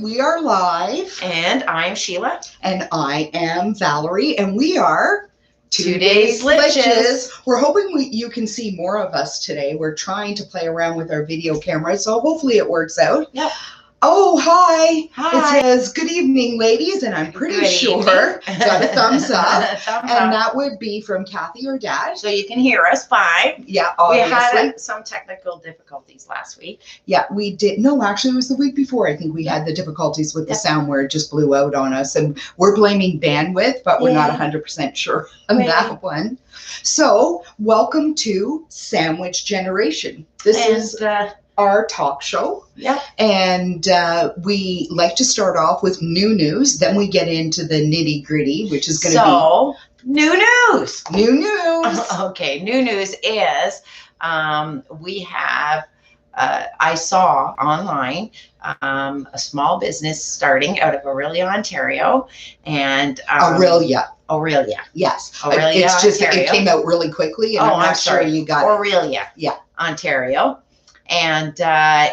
We are live. And I'm Sheila. And I am Valerie. And we are Today's Litches. We're hoping you can see more of us today. We're trying to play around with our video camera, so hopefully it works out. Yep. Oh, hi. Hi. It says, good evening, ladies, and I'm pretty sure got a thumbs up. And that would be from Kathy or Dad. So you can hear us fine. Yeah, obviously. We had some technical difficulties last week. Yeah, we did. No, actually, it was the week before. I think we had the difficulties with the sound where it just blew out on us. And we're blaming bandwidth, but we're not 100% sure on that one. So welcome to Sandwich Generation. This is our talk show. Yeah. And we like to start off with new news. Then we get into the nitty gritty, which is going to be new news. New news. Okay. New news is we have, I saw online a small business starting out of Aurelia, Ontario. And Aurelia. Yes. Aurelia, it's just, Ontario. It came out really quickly. And I'm sorry you got Aurelia. Yeah. Ontario. And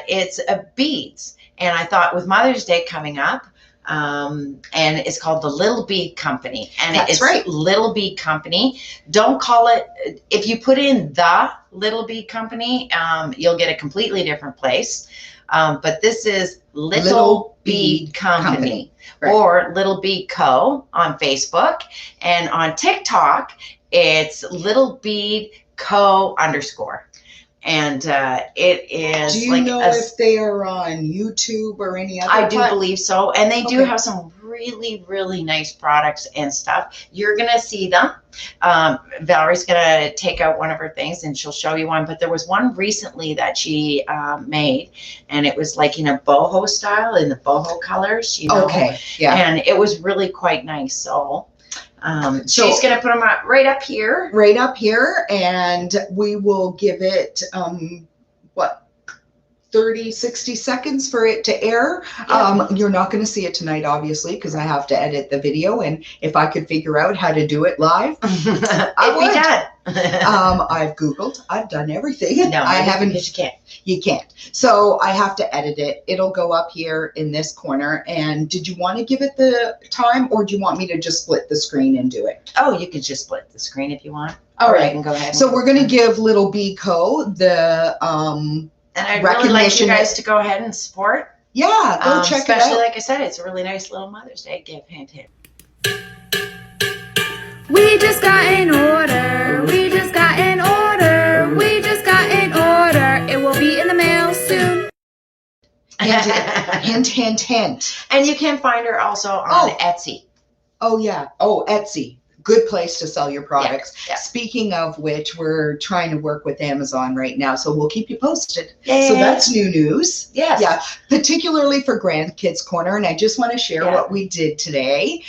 it's beads. And I thought with Mother's Day coming up, and it's called the Little Bead Company. And it's right. Little Bead Company. Don't call it, if you put in the Little Bead Company, you'll get a completely different place. But this is Little Bead Company. Right. Or Little Bead Co on Facebook. And on TikTok, it's Little Bead Co _. And it is. Do you know if they are on YouTube or any other? I do believe so. And they do have some really, really nice products and stuff. You're going to see them. Valerie's going to take out one of her things and she'll show you one. But there was one recently that she made. And it was like in a boho style, in the boho colors. You know? Okay. Yeah. And it was really quite nice. So she's going to put them right up here. Right up here. And we will give it, 30, 60 seconds for it to air. Yeah. You're not going to see it tonight, obviously, because I have to edit the video. And if I could figure out how to do it live, I would. Be done. I've Googled. I've done everything. No, I haven't. Because you can't. You can't. So I have to edit it. It'll go up here in this corner. And did you want to give it the time, or do you want me to just split the screen and do it? Oh, you could just split the screen if you want. All right. Go ahead. So we're going to give Little Bead Co the and I'd really like you guys to go ahead and support. Yeah, go check it out. Especially, like I said, it's a really nice little Mother's Day gift. Hint, hint. We just got an order. We just got an order. We just got an order. It will be in the mail soon. Hint, hint, hint. And you can find her also on Etsy. Oh, yeah. Oh, Etsy. Good place to sell your products. Yeah. Speaking of which, we're trying to work with Amazon right now, so we'll keep you posted. Yay. So that's new news. Yes. Yeah, particularly for Grandkids Corner, and I just want to share what we did today.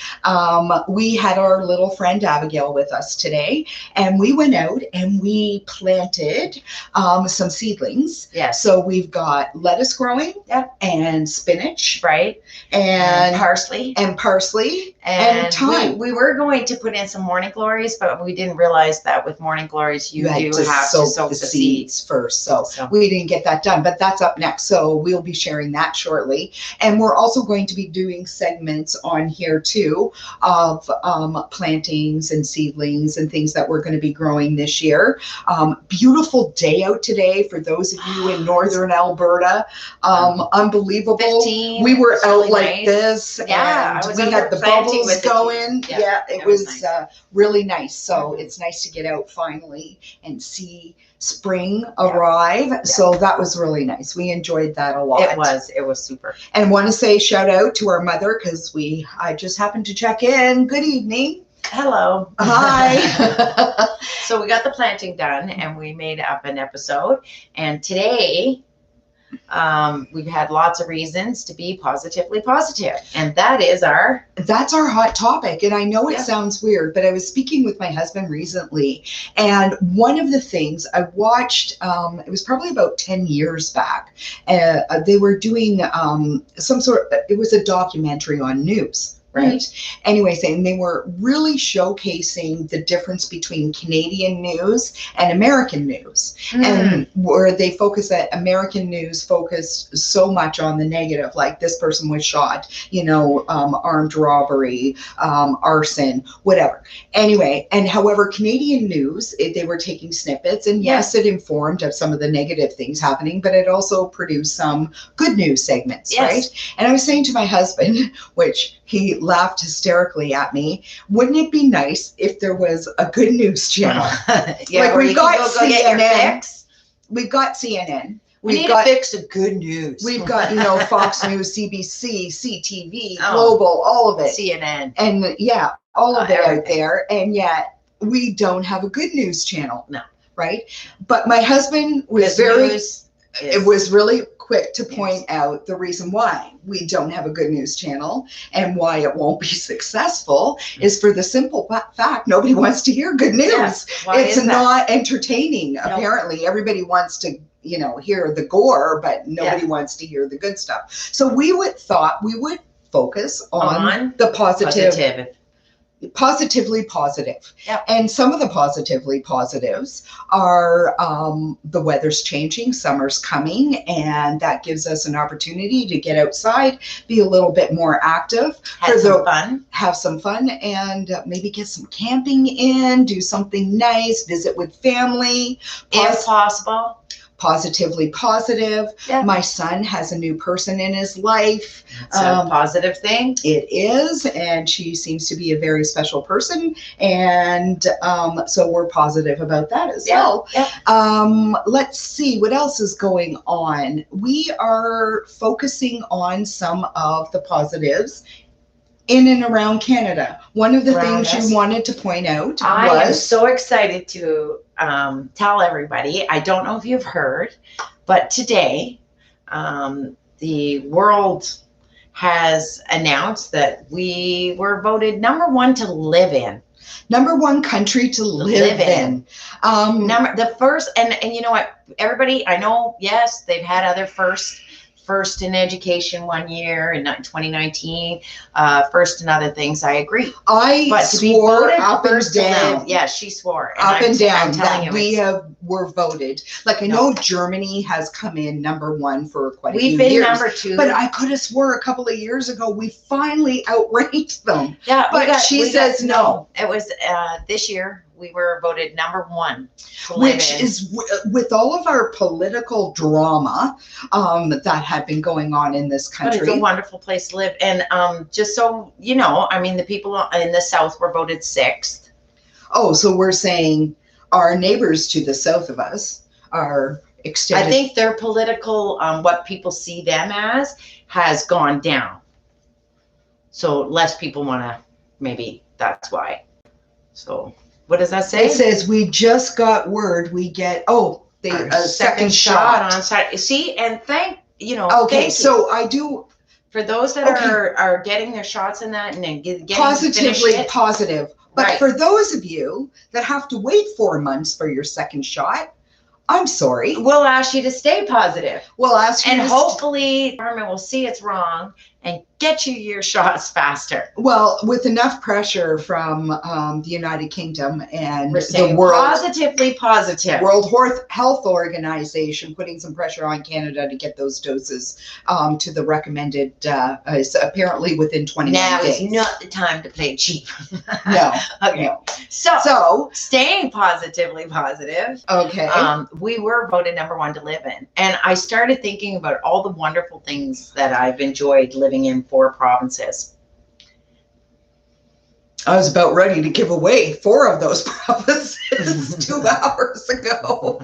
We had our little friend Abigail with us today, and we went out and we planted some seedlings. Yes. So we've got lettuce growing and spinach. Right. And parsley. And thyme. We were going to put in some morning glories, but we didn't realize that with morning glories you do have to soak the seeds first. So we didn't get that done, but that's up next. So we'll be sharing that shortly. And we're also going to be doing segments on here too of plantings and seedlings and things that we're going to be growing this year. Beautiful day out today for those of you in northern Alberta. Unbelievable. 15, we were out really like nice. This. Yeah, and we had the bubbles going. Yeah, it was nice. Really nice. So it's nice to get out finally and see spring arrive. Yeah. So that was really nice. We enjoyed that a lot. It was super. And want to say shout out to our mother because I just happened to check in. Good evening. Hello. Hi. So we got the planting done and we made up an episode. And today we've had lots of reasons to be positively positive, and that's our hot topic. And I know it sounds weird, but I was speaking with my husband recently, and one of the things I watched, it was probably about 10 years back, they were doing it was a documentary on news. right? Anyways, and they were really showcasing the difference between Canadian news and American news. And where they focus that American news focused so much on the negative, like this person was shot, you know, armed robbery, arson, whatever. Anyway, and however, Canadian news, they were taking snippets, and yes, it informed of some of the negative things happening, but it also produced some good news segments, right? And I was saying to my husband, which he laughed hysterically at me, wouldn't it be nice if there was a good news channel? Like we've got CNN. We've got CNN. We need to fix the good news. We've got, you know, Fox News, CBC, CTV, Global, all of it. CNN. And all of it out there. And yet we don't have a good news channel. No. Right? But my husband was it was really quick to point out the reason why we don't have a good news channel and why it won't be successful is for the simple fact nobody wants to hear good news. It's not entertaining. Apparently, everybody wants to, you know, hear the gore, but nobody wants to hear the good stuff. So we thought we would focus on the positively positive. And some of the positively positives are the weather's changing, summer's coming, and that gives us an opportunity to get outside, be a little bit more active, have some fun, and maybe get some camping in, do something nice, visit with family, if possible. Positively positive. My son has a new person in his life. It's a positive thing. It is, and she seems to be a very special person, and so we're positive about that as well. Let's see what else is going on. We are focusing on some of the positives in and around Canada. One of the things you wanted to point out I am so excited to tell everybody, I don't know if you've heard, but today the world has announced that we were voted #1 to live in. #1 country to live in. The first, and you know what, everybody, I know, yes, they've had other first in education one year in 2019, first in other things. I agree. But swore up and down. She swore. Up and down that we were voted. Like I know Germany has come in #1 for quite a few years. We've been #2. But I could have swore a couple of years ago we finally outranked them. Yeah, but she says no. It was this year. We were voted #1, which is with all of our political drama that had been going on in this country. But it's a wonderful place to live. And just so you know, I mean, the people in the South were voted 6th. Oh, so we're saying our neighbors to the south of us are extended. I think their political, what people see them as, has gone down. So less people want to, maybe that's why. So. What does that say? It says we just got word we get the second shot on site. See, and okay, so I do for those that are getting their shots in that and then getting positively positive. But for those of you that have to wait 4 months for your second shot, I'm sorry. We'll ask you to stay positive. We'll ask you and hopefully the government will see it's wrong and get you your shots faster. Well, with enough pressure from the United Kingdom and the World Health Organization putting some pressure on Canada to get those doses to the recommended, apparently within 21 days. Now is not the time to play cheap. No. Okay. No. So staying positively positive. Okay. We were voted #1 to live in. And I started thinking about all the wonderful things that I've enjoyed living in 4 provinces. I was about ready to give away 4 of those provinces 2 hours ago.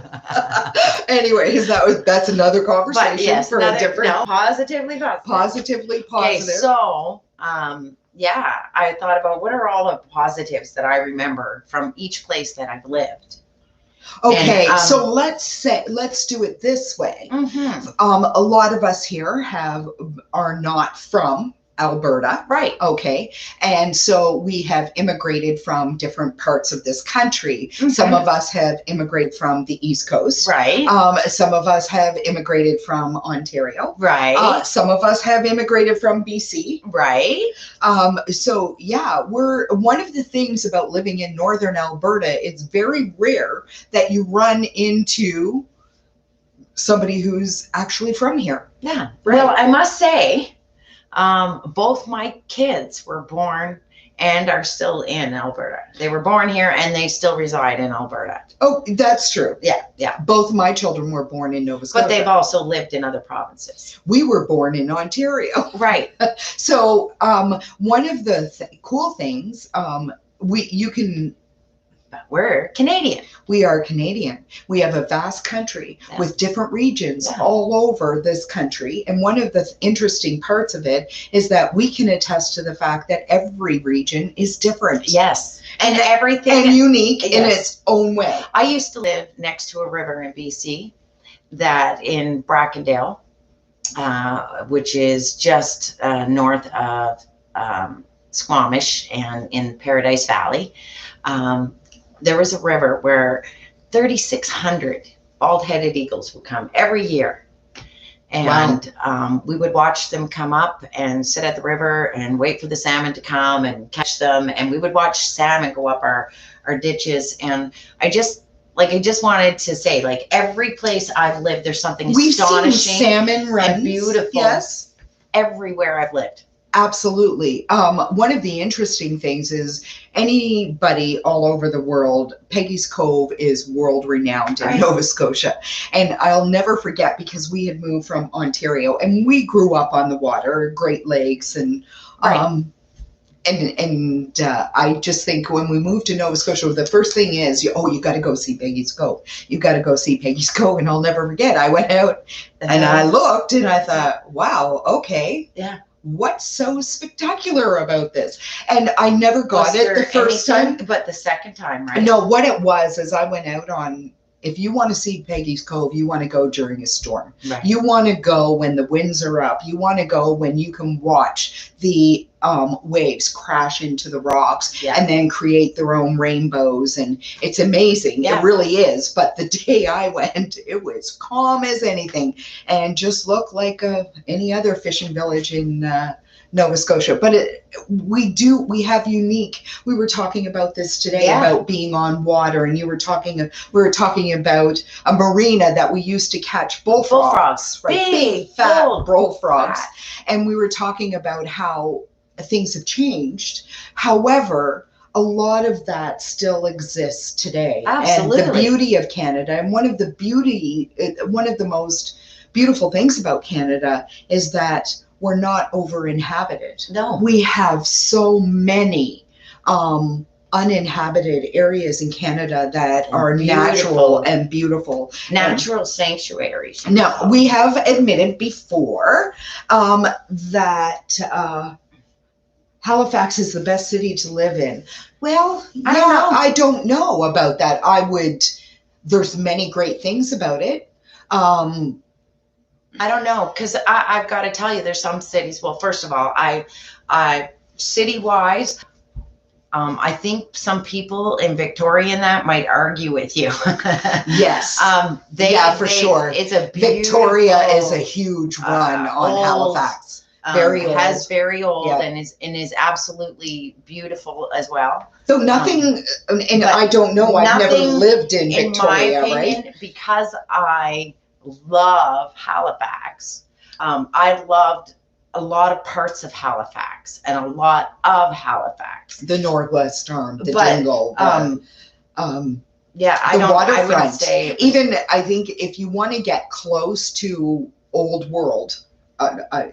Anyways, that's another conversation for a different. No, positively positive. Positively positive. Okay, so I thought about what are all the positives that I remember from each place that I've lived. Okay, so let's do it this way. A lot of us here are not from Alberta. Right. Okay. And so we have immigrated from different parts of this country. Mm-hmm. Some of us have immigrated from the East Coast. Right. Some of us have immigrated from Ontario. Right. Some of us have immigrated from BC. Right. So yeah, one of the things about living in Northern Alberta, it's very rare that you run into somebody who's actually from here. Yeah. Right. Well, I must say, both my kids were born and are still in Alberta. They were born here and they still reside in Alberta. Oh, that's true. Yeah, yeah. Both of my children were born in Nova Scotia. But they've also lived in other provinces. We were born in Ontario. Right. So one of the cool things, we're Canadian. We are Canadian. We have a vast country with different regions all over this country. And one of the interesting parts of it is that we can attest to the fact that every region is different. Yes. And everything. And unique in its own way. I used to live next to a river in BC, that in Brackendale, which is just north of Squamish and in Paradise Valley. There was a river where 3,600 bald-headed eagles would come every year. And we would watch them come up and sit at the river and wait for the salmon to come and catch them. And we would watch salmon go up our ditches. And I just wanted to say, like, every place I've lived, there's something astonishing. We've seen salmon runs. And beautiful. Yes. Everywhere I've lived. Absolutely. One of the interesting things is anybody all over the world, Peggy's Cove is world renowned in Nova Scotia. And I'll never forget, because we had moved from Ontario and we grew up on the water, Great Lakes, and I just think when we moved to Nova Scotia, the first thing is, you got to go see Peggy's Cove. You got to go see Peggy's Cove. And I'll never forget, I went out and I looked and I thought, wow, okay. Yeah. What's so spectacular about this? And I never got it the first time. But the second time, right? No, what it was is I went out on, if you want to see Peggy's Cove, you want to go during a storm. Right. You want to go when the winds are up. You want to go when you can watch the waves crash into the rocks and then create their own rainbows. And it's amazing. It really is. But the day I went, it was calm as anything and just looked like any other fishing village in Nova Scotia. But we have unique, we were talking about this today about being on water, and we were talking about a marina that we used to catch bullfrogs, right? Big fat bullfrogs. And we were talking about how things have changed. However, a lot of that still exists today. Absolutely. And the beauty of Canada, and one of the most beautiful things about Canada is that we're not over inhabited. No. We have so many uninhabited areas in Canada that are natural and beautiful. Natural sanctuaries. Now, we have admitted before that Halifax is the best city to live in. Well, I don't know about that. There's many great things about it. I don't know, because I've got to tell you, there's some cities. Well, first of all, I city-wise, I think some people in Victoria and that might argue with you. Yes. For sure. It's a Victoria is a huge run on Halifax. Very old. Has very old and is absolutely beautiful as well. So nothing, and I don't know. I've never lived in Victoria, in my opinion, right? Because I love Halifax. I loved a lot of parts of Halifax and a lot of Halifax. The Northwest Arm, the Dingle, the waterfront. I would say even I think if you want to get close to Old World,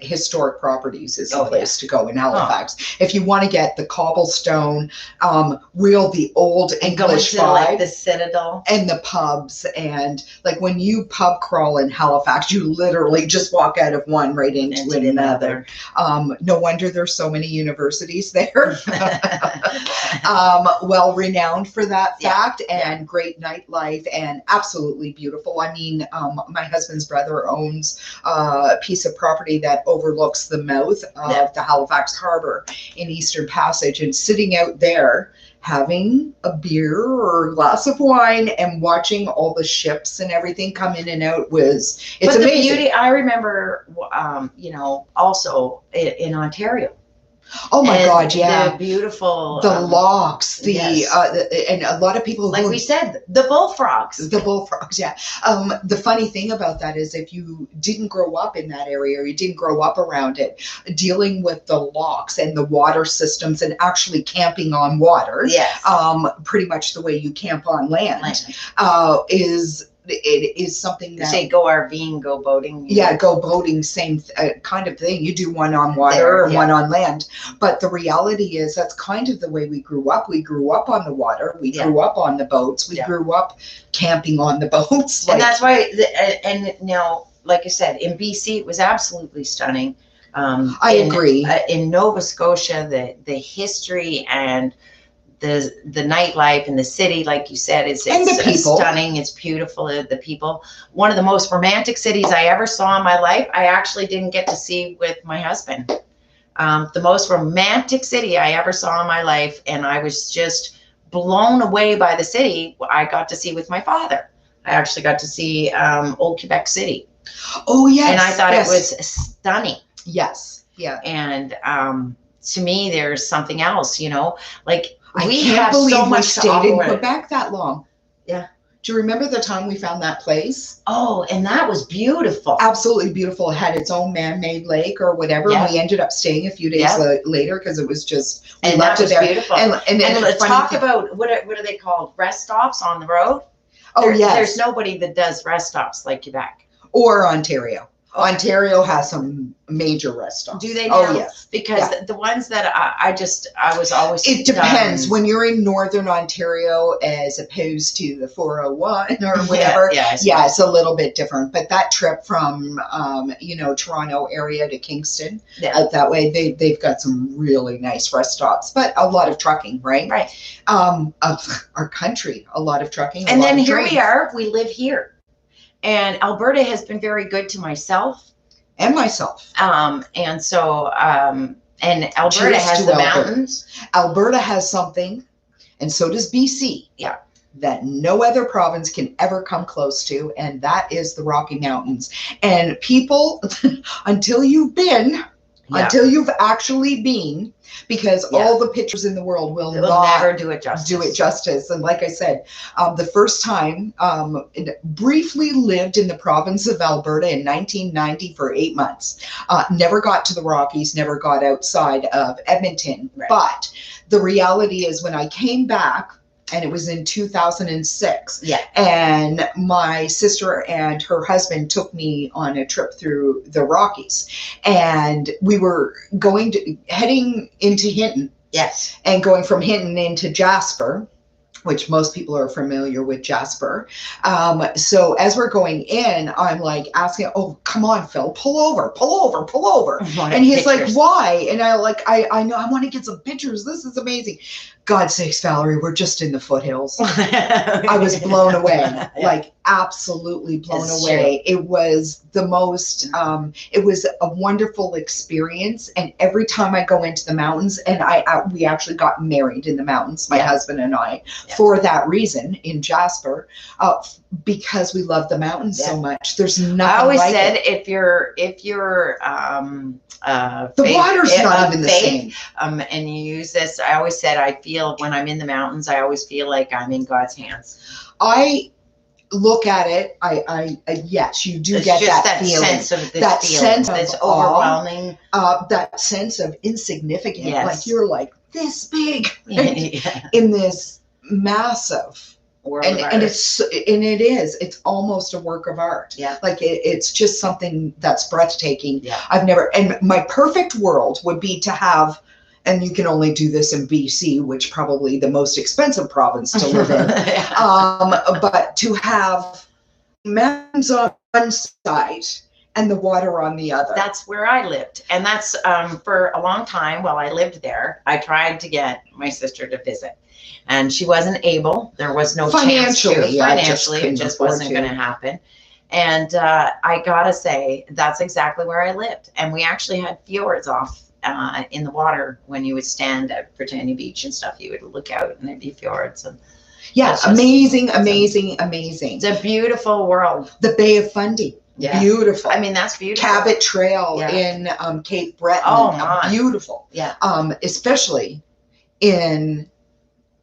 historic properties is the place to go in Halifax. If you want to get the cobblestone, the old English vibe, like the Citadel and the pubs, and like when you pub crawl in Halifax, you literally just walk out of one right into another. No wonder there's so many universities there. Well renowned for that fact, and great nightlife, and absolutely beautiful. I mean, my husband's brother owns a piece of property property that overlooks the mouth of the Halifax Harbor in Eastern Passage, and sitting out there having a beer or a glass of wine and watching all the ships and everything come in and out it's but amazing. The beauty, I remember, also in Ontario. Oh my God, yeah. The beautiful. The locks, yes. And a lot of people. Like we said, the bullfrogs. The bullfrogs, yeah. The funny thing about that is if you didn't grow up in that area or you didn't grow up around it, dealing with the locks and the water systems and actually camping on water, yes. Pretty much the way you camp on land. It is something that you say go RVing, go boating. Yeah, go boating, same kind of thing. You do one on water or one on land. But the reality is that's kind of the way we grew up. We grew up on the water. We grew up on the boats. We grew up camping on the boats. And that's why, like I said, in BC, it was absolutely stunning. I agree. In Nova Scotia, the history and the nightlife in the city, like you said, it's stunning. It's beautiful. The people. One of the most romantic cities I ever saw in my life, I actually didn't get to see with my husband. The most romantic city I ever saw in my life, and I was just blown away by the city. I got to see with my father. I actually got to see Old Quebec City. Oh yes, and I thought it was stunning. Yes, yeah. And to me, there's something else. Like. We can't believe we stayed in Quebec that long. Yeah. Do you remember the time we found that place? Oh, and that was beautiful. Absolutely beautiful. It had its own man-made lake or whatever. Yeah. And we ended up staying a few days later because it was just we left it there. Beautiful. And let's talk about what are they called? Rest stops on the road. Oh yes. There's nobody that does rest stops like Quebec or Ontario. Ontario has some major rest stops. Do they now? Oh, yes. Because the ones that I was always... It depends. When you're in Northern Ontario as opposed to the 401 or whatever, it's a little bit different. But that trip from, Toronto area to Kingston, out that way, they've got some really nice rest stops. But a lot of trucking, right? Right. Our country, a lot... trucking. And then here we are. We live here. And Alberta has been very good to myself. And myself. And so, and Alberta has the mountains. Alberta has something, and so does BC. Yeah. That no other province can ever come close to, and that is the Rocky Mountains. And people, until you've actually been, because all the pictures in the world will never do it justice. And like I said, the first time, briefly lived in the province of Alberta in 1990 for 8 months. Never got to the Rockies, never got outside of Edmonton. Right. But the reality is when I came back, and it was in 2006. Yeah. And my sister and her husband took me on a trip through the Rockies. And we were heading into Hinton. Yes. And going from Hinton into Jasper, which most people are familiar with Jasper. So as we're going in, I'm like asking, oh, come on, Phil, pull over. And he's like, why? And I know, I want to get some pictures. This is amazing. God sakes, Valerie, we're just in the foothills. I was blown away, like absolutely blown away. True. It was the most, it was a wonderful experience. And every time I go into the mountains, and we actually got married in the mountains, my husband and I, for that reason in Jasper, because we love the mountains so much. There's nothing like it. I always said, if you're the water's not even the same. And you use this, I always said, I feel when I'm in the mountains, I always feel like I'm in God's hands. I look at it. Yes, you do get that feeling. Sense of this overwhelming. That sense of insignificance. Yes. Like you're like this big in this massive. And it's almost a work of art. Yeah. Like it's just something that's breathtaking. Yeah. And my perfect world would be to have, and you can only do this in BC, which probably the most expensive province to live in. But to have mountains on one side and the water on the other. That's where I lived. And that's for a long time while I lived there, I tried to get my sister to visit. And she wasn't able. There was no chance to. Financially, it just wasn't going to happen. And I gotta say, that's exactly where I lived. And we actually had fjords off in the water. When you would stand at Britannia Beach and stuff, you would look out and there'd be fjords. And yeah, just amazing. It's a beautiful world. The Bay of Fundy. Yeah. Beautiful. I mean, that's beautiful. Cabot Trail in Cape Breton. Oh, my. Beautiful. Yeah. Especially in,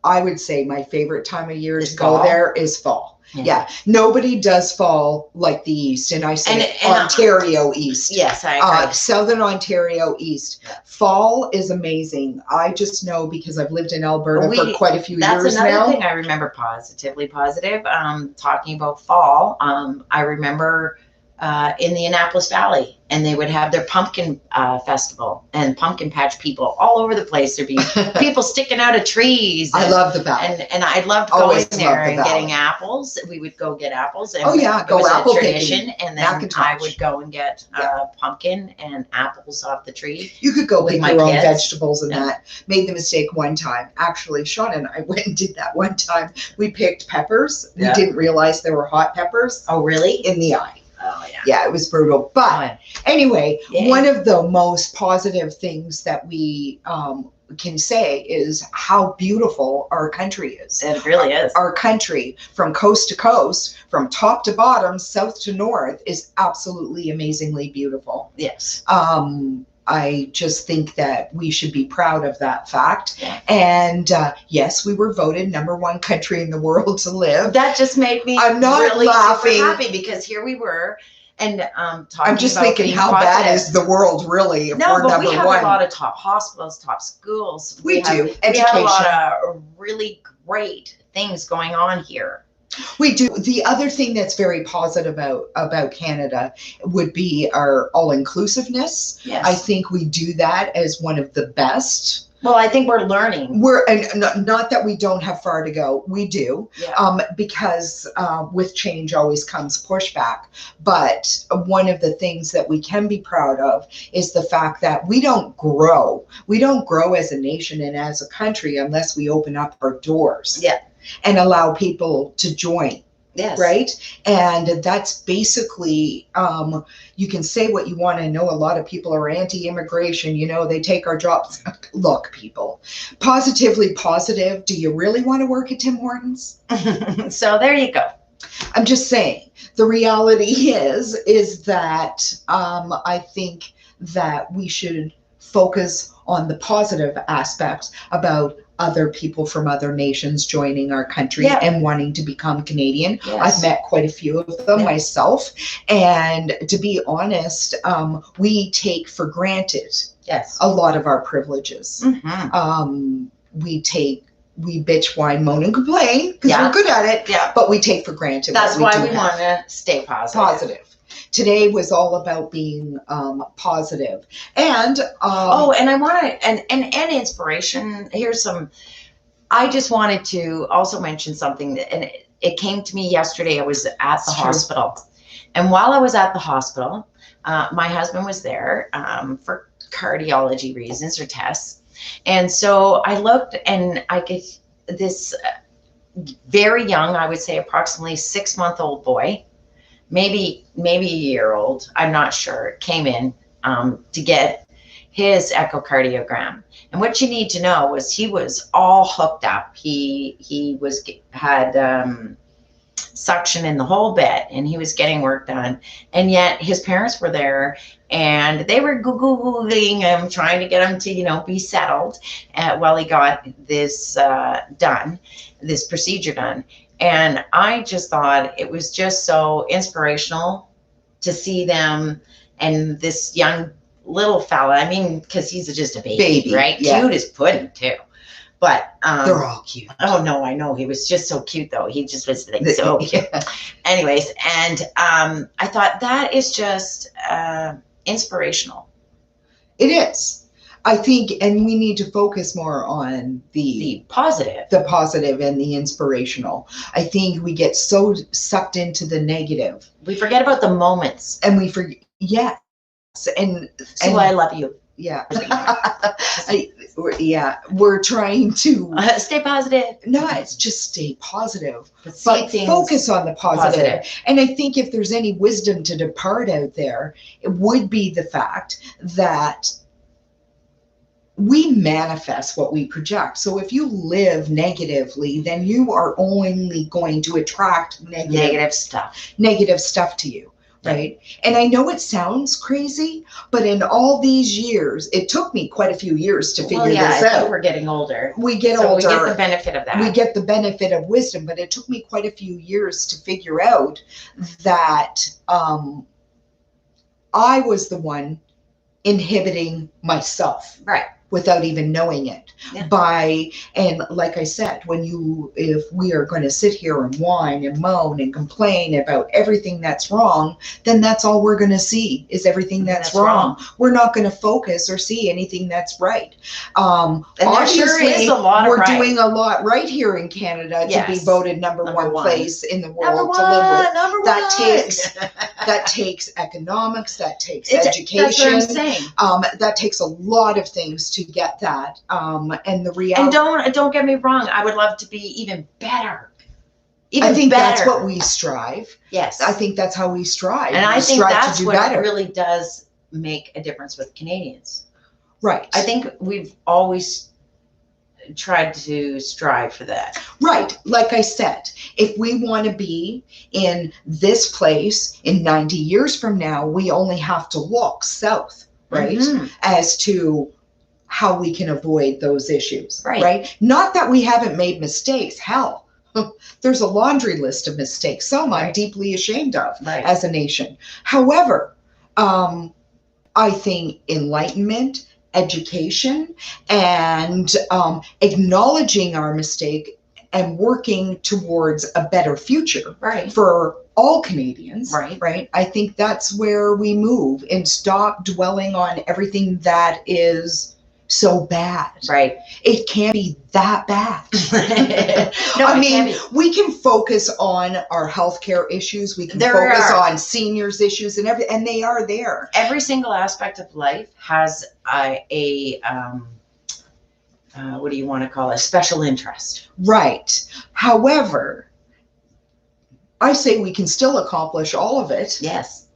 I would say my favorite time of year to fall. go there is fall. Yeah. Nobody does fall like the East. And I say Ontario East. Yes, I agree. Southern Ontario East. Yeah. Fall is amazing. I just know because I've lived in Alberta for quite a few years now. That's another thing I remember positively positive. Talking about fall, I remember in the Annapolis Valley, and they would have their pumpkin festival and pumpkin patch people all over the place. There'd be people sticking out of trees. I love the valley. And I loved going there and getting apples. We would go get apples. And it was a tradition. And then I would go and get pumpkin and apples off the tree. You could go pick your own vegetables and that. Made the mistake one time. Actually, Sean and I went and did that one time. We picked peppers. We didn't realize there were hot peppers. Oh, really? In the eye. Oh, yeah. Yeah, it was brutal. But anyway, one of the most positive things that we can say is how beautiful our country is. It really is. Our country, from coast to coast, from top to bottom, south to north, is absolutely amazingly beautiful. Yes. I just think that we should be proud of that fact. Yeah. And yes, we were voted #1 country in the world to live. That just made me really super happy, because here we were. And talking I'm just about thinking, how bad is the world really if we're #1? We have a lot of top hospitals, top schools. We do. Education. We have a lot of really great things going on here. We do. The other thing that's very positive about Canada would be our all-inclusiveness. Yes. I think we do that as one of the best. Well, I think we're learning. And not that we don't have far to go. We do. Yeah. Because with change always comes pushback. But one of the things that we can be proud of is the fact that we don't grow. We don't grow as a nation and as a country unless we open up our doors. Yeah. And allow people to join. Yes. Right. And that's basically, you can say what you want. I know a lot of people are anti-immigration, they take our jobs. Look, people, positively positive. Do you really want to work at Tim Hortons? So there you go. I'm just saying, the reality is that I think that we should focus on the positive aspects about other people from other nations joining our country and wanting to become Canadian. Yes. I've met quite a few of them myself. And to be honest, we take for granted a lot of our privileges. Mm-hmm. We bitch, whine, moan, and complain because we're good at it, but we take for granted. That's why we want to stay positive. Today was all about being positive. And and I want to and inspiration. I just wanted to also mention something and it came to me yesterday. I was at the hospital, and while I was at the hospital, my husband was there for cardiology reasons or tests, and so I looked and I get this very young, I would say approximately 6-month-old boy. Maybe a year old, I'm not sure, came in to get his echocardiogram. And what you need to know was he was all hooked up. He had suction in the whole bed, and he was getting work done. And yet his parents were there, and they were Googling him, trying to get him to, be settled while he got this this procedure done. And I just thought it was just so inspirational to see them and this young little fella. I mean, because he's just a baby, right? Yeah. Cute as pudding, too. But they're all cute. Oh, no, I know. He was just so cute, though. He just was like so cute. Anyways, and I thought that is just inspirational. It is. I think, and we need to focus more on the positive and the inspirational. I think we get so sucked into the negative. We forget about the moments. And we forget, yes. And I love you. Yeah. We're trying to stay positive. No, it's just stay positive, but focus on the positive. And I think if there's any wisdom to depart out there, it would be the fact that we manifest what we project. So if you live negatively, then you are only going to attract negative stuff to you. Right. And I know it sounds crazy, but in all these years, it took me quite a few years to figure this out. We're getting older. We get older. We get the benefit of that. We get the benefit of wisdom, but it took me quite a few years to figure out that I was the one inhibiting myself. Right. Without even knowing it. Yeah. And like I said, if we are going to sit here and whine and moan and complain about everything that's wrong, then that's all we're going to see is everything that's wrong. We're not going to focus or see anything that's right. And there sure is a lot we're doing a lot right here in Canada to be voted number one place in the world to live with. That takes economics, that takes education. That's what I'm saying. That takes a lot of things to get that. And the reality. And don't get me wrong. I would love to be even better. I think that's what we strive. Yes. I think that's how we strive. And I think that's what really does make a difference with Canadians. Right. I think we've always tried to strive for that. Right. Like I said, if we want to be in this place in 90 years from now, we only have to look south, right? Mm-hmm. As to how we can avoid those issues, right? Not that we haven't made mistakes. Hell, there's a laundry list of mistakes, some I'm deeply ashamed of as a nation. However, I think enlightenment, education, and acknowledging our mistake and working towards a better future for all Canadians, right? I think that's where we move and stop dwelling on everything that is so bad. Right. It can't be that bad. No, I mean, we can focus on our healthcare issues. We can focus on seniors issues and everything, and they are there. Every single aspect of life has a what do you want to call it? Special interest. Right. However, I say we can still accomplish all of it. Yes.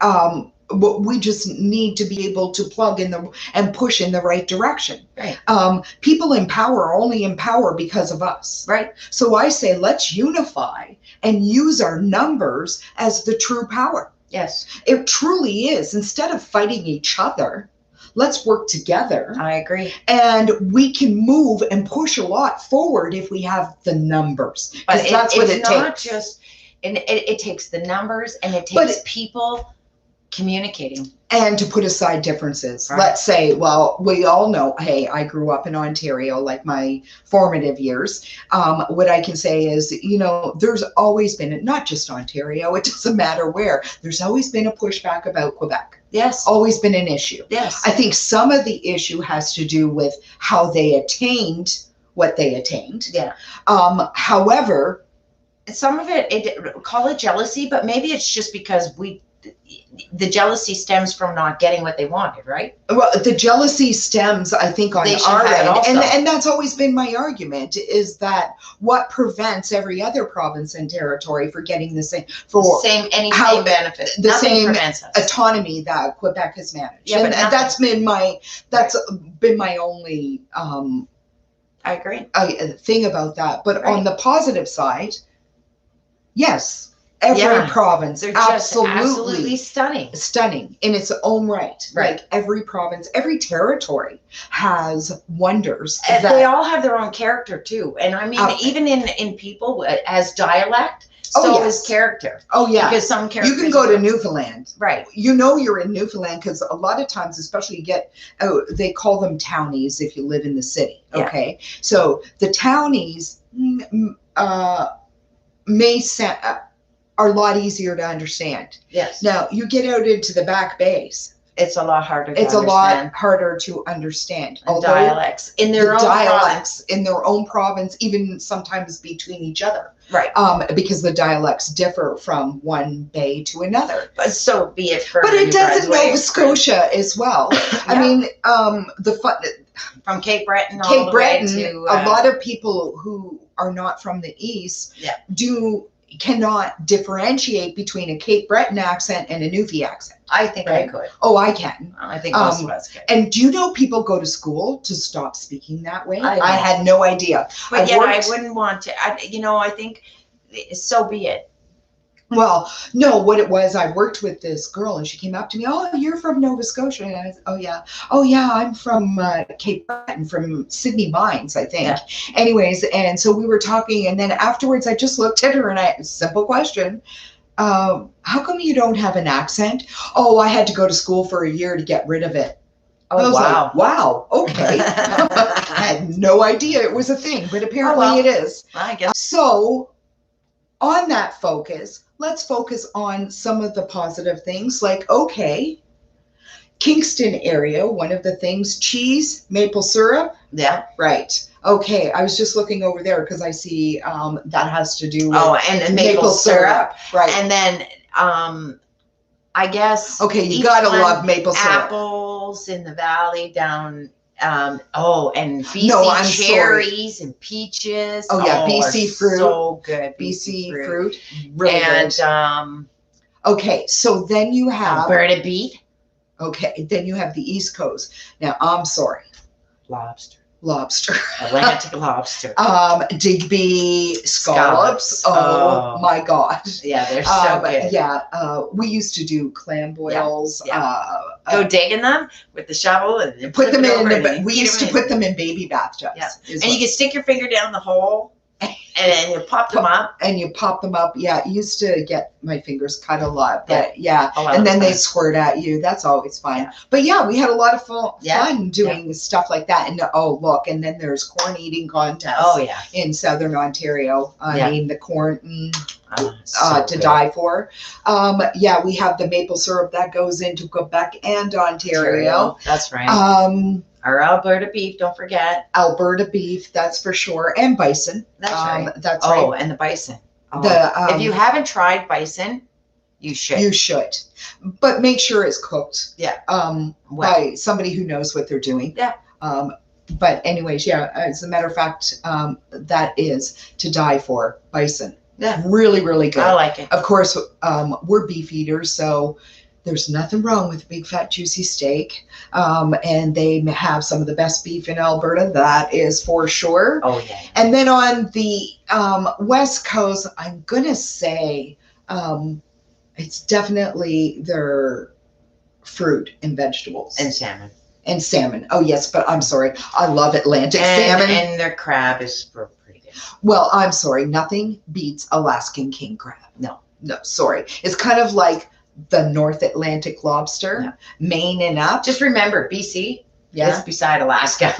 But we just need to be able to plug in and push in the right direction. Right. People in power are only in power because of us. Right. So I say, let's unify and use our numbers as the true power. Yes. It truly is. Instead of fighting each other, let's work together. I agree. And we can move and push a lot forward if we have the numbers. But that's what it takes. Not just, and it takes the numbers, and it takes people communicating. And to put aside differences. Right. Let's say, well, we all know, hey, I grew up in Ontario, like my formative years. What I can say is, there's always been, not just Ontario, it doesn't matter where, there's always been a pushback about Quebec. Yes. Always been an issue. Yes. I think some of the issue has to do with how they attained what they attained. Yeah. However, some of it, call it jealousy, but maybe it's just because the jealousy stems from not getting what they wanted, right? Well, the jealousy stems, I think, on our end. And that's always been my argument, is that what prevents every other province and territory for getting the same, same benefit, the same autonomy that Quebec has managed. Yeah, and that's been my only I agree. Thing about that. But on the positive side, yes. Every province, they're absolutely stunning in its own right. Like every province, every territory has wonders. And they all have their own character too. And I mean, even in people as dialect, is character. Oh yeah, because some characters. You can go to Newfoundland, right? You're in Newfoundland because a lot of times, especially they call them townies if you live in the city. Okay, so the townies may are a lot easier to understand. Yes. Now you get out into the back bays It's a lot harder to It's understand. a lot harder to understand. And dialects in their own province. In their own province, even sometimes between each other. Right. Because the dialects differ from one bay to another. But so be it for But it New does in Brunswick, Nova Scotia as well. I mean, from Cape Breton all Cape the Breton, way to a lot of people who are not from the east cannot differentiate between a Cape Breton accent and a Newfie accent. I think I could. Oh, I can. I think most of us could. And do you know people go to school to stop speaking that way? I had no idea. But I wouldn't want to. I think so be it. Well, no, what it was, I worked with this girl and she came up to me, oh, you're from Nova Scotia. And I said, oh, yeah, I'm from Cape Breton, from Sydney Mines, I think. Yeah. Anyways, and so we were talking, and then afterwards I just looked at her and simple question, how come you don't have an accent? Oh, I had to go to school for a year to get rid of it. Oh, wow. Like, wow, okay. I had no idea it was a thing, but apparently it is. I guess. So on that focus, let's focus on some of the positive things, like, okay, Kingston area, one of the things, cheese, maple syrup. Yeah. Right. Okay, I was just looking over there because I see that has to do with and maple syrup. Right. And then I guess you gotta love maple syrup. Apples in the valley down and BC cherries and peaches. Oh yeah, BC fruit. So good. BC fruit. Really good. Okay, so then you have Alberta beet. Okay, then you have the East Coast. Now I'm sorry. Lobster. Atlantic lobster. Digby scallops. Oh my God. Yeah, they're so good. Yeah, we used to do clam boils. Yeah. Go digging them with the shovel and put them in. We used to put them in baby bathtubs. Yeah. And you can stick your finger down the hole. And then you pop them up. Yeah, I used to get my fingers cut a lot, but and then they squirt at you. That's always fine. Yeah. But yeah, we had a lot of fun doing stuff like that. And and then there's corn eating contests. Oh yeah, in Southern Ontario. I mean, the corn so to die for. We have the maple syrup that goes into Quebec and Ontario. That's right. Our Alberta beef, don't forget. Alberta beef, that's for sure. And bison. That's right. That's right. Oh, and the bison. If you haven't tried bison, you should. You should. But make sure it's cooked. Yeah. By somebody who knows what they're doing. Yeah. But anyways, as a matter of fact, that is to die for, bison. Yeah. Really, really good. I like it. Of course, we're beef eaters, so there's nothing wrong with a big, fat, juicy steak. And they have some of the best beef in Alberta. That is for sure. Oh, yeah. And then on the West Coast, I'm going to say it's definitely their fruit and vegetables. And salmon. Oh, yes. But I'm sorry. I love Atlantic salmon. And their crab is pretty good. Well, I'm sorry. Nothing beats Alaskan king crab. No, sorry. It's kind of like the North Atlantic lobster, Maine and up. Just remember, BC is beside Alaska.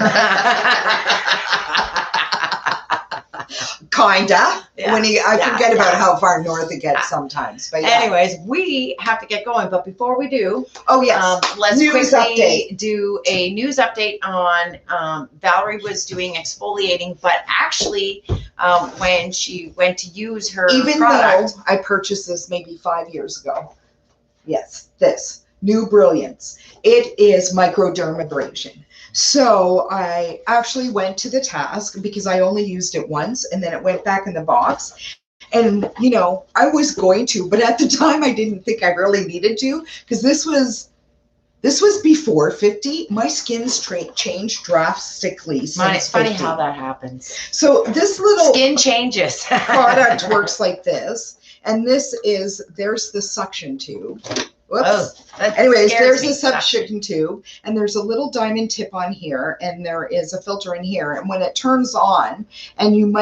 Kinda. Yeah. I forget about how far north it gets sometimes. But anyways, we have to get going. But before we do, let's quickly do a news update on Valerie was doing exfoliating, but actually, when she went to use her product, though I purchased this maybe 5 years ago. Yes, this New Brilliance. It is microdermabrasion. So I actually went to the task because I only used it once and then it went back in the box. And, I was going to, but at the time I didn't think I really needed to because this was before 50. My skin's changed drastically. It's funny how that happens. So this little skin changes. product works like this. And there's the suction tube. Whoops. Anyways, there's the suction tube, and there's a little diamond tip on here, and there is a filter in here. And when it turns on, and you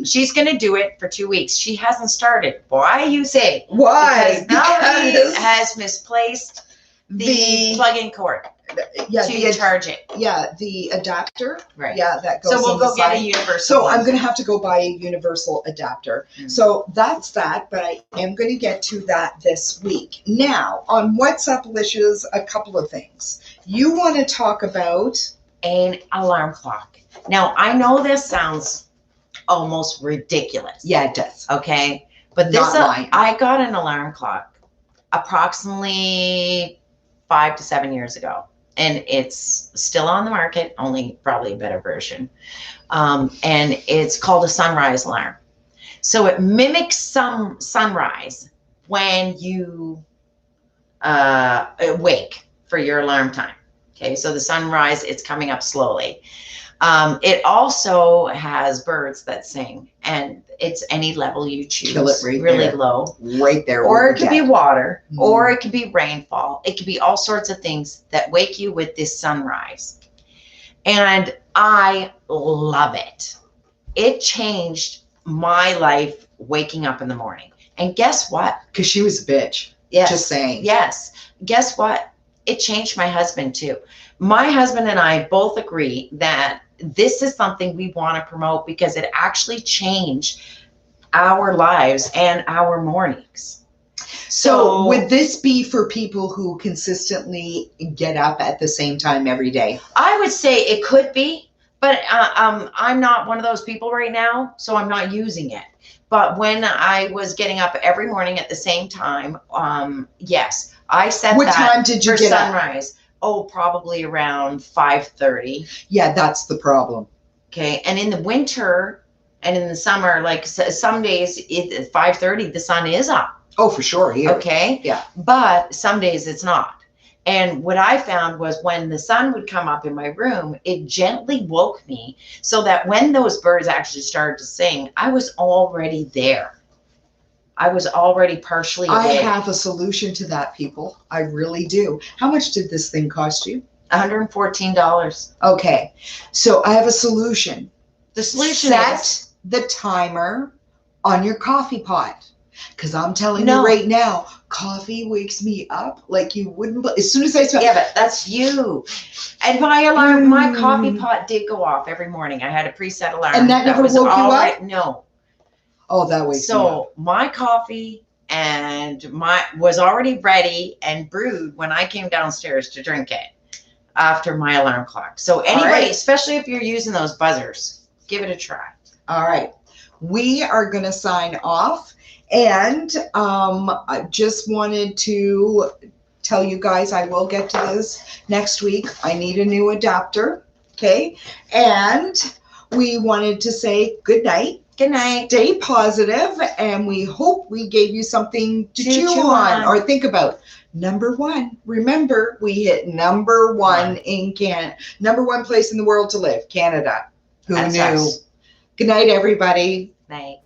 she's going to do it for 2 weeks. She hasn't started. Why, you say? Why? Because Valerie has misplaced the plug-in cord. to charge it. Yeah, the adapter. Right. Yeah, that goes. So we'll go get a side. universal. So I'm going to have to go buy a universal adapter. Mm-hmm. So that's that, but I am going to get to that this week. Now, on What's Up, Litches, a couple of things. You want to talk about an alarm clock. Now, I know this sounds almost ridiculous. Yeah, it does. Okay, but this I got an alarm clock approximately 5 to 7 years ago, and it's still on the market, only probably a better version. And it's called a sunrise alarm. So it mimics sunrise when you wake for your alarm time. Okay, so the sunrise, it's coming up slowly. It also has birds that sing, and it's any level you choose. Kill it right really there. Low. Right there. Or it could be water, or it could be rainfall. It could be all sorts of things that wake you with this sunrise. And I love it. It changed my life waking up in the morning. And guess what? Because she was a bitch. Yes. Just saying. Yes. Guess what? It changed my husband too. My husband and I both agree that this is something we want to promote because it actually changed our lives and our mornings. So would this be for people who consistently get up at the same time every day? I would say it could be, but I'm not one of those people right now, so I'm not using it. But when I was getting up every morning at the same time, yes, I set what that time did you for get sunrise. Up? Oh, probably around 5:30. Yeah, that's the problem. Okay, and in the winter and in the summer, like some days at 5:30, the sun is up. Oh, for sure. Here. Okay. Yeah. But some days it's not. And what I found was when the sun would come up in my room, it gently woke me so that when those birds actually started to sing, I was already there. I was already partially awake. I have a solution to that, people. I really do. How much did this thing cost you? $114. Okay. So I have a solution. The solution is the timer on your coffee pot. Because I'm telling you right now, coffee wakes me up like you wouldn't. As soon as I smell. Yeah, but that's you. And my alarm, my coffee pot did go off every morning. I had a preset alarm. And that never woke you up? No. Oh, that wakes me up. So my coffee was already ready and brewed when I came downstairs to drink it after my alarm clock. So anybody, especially if you're using those buzzers, give it a try. All right. We are going to sign off. And I just wanted to tell you guys I will get to this next week. I need a new adapter. Okay. And we wanted to say good night. Good night. Stay positive, and we hope we gave you something to chew on or think about. Number one, remember, we hit number one in Canada, number one place in the world to live, Canada. Who knew? Us. Good night, everybody. Night.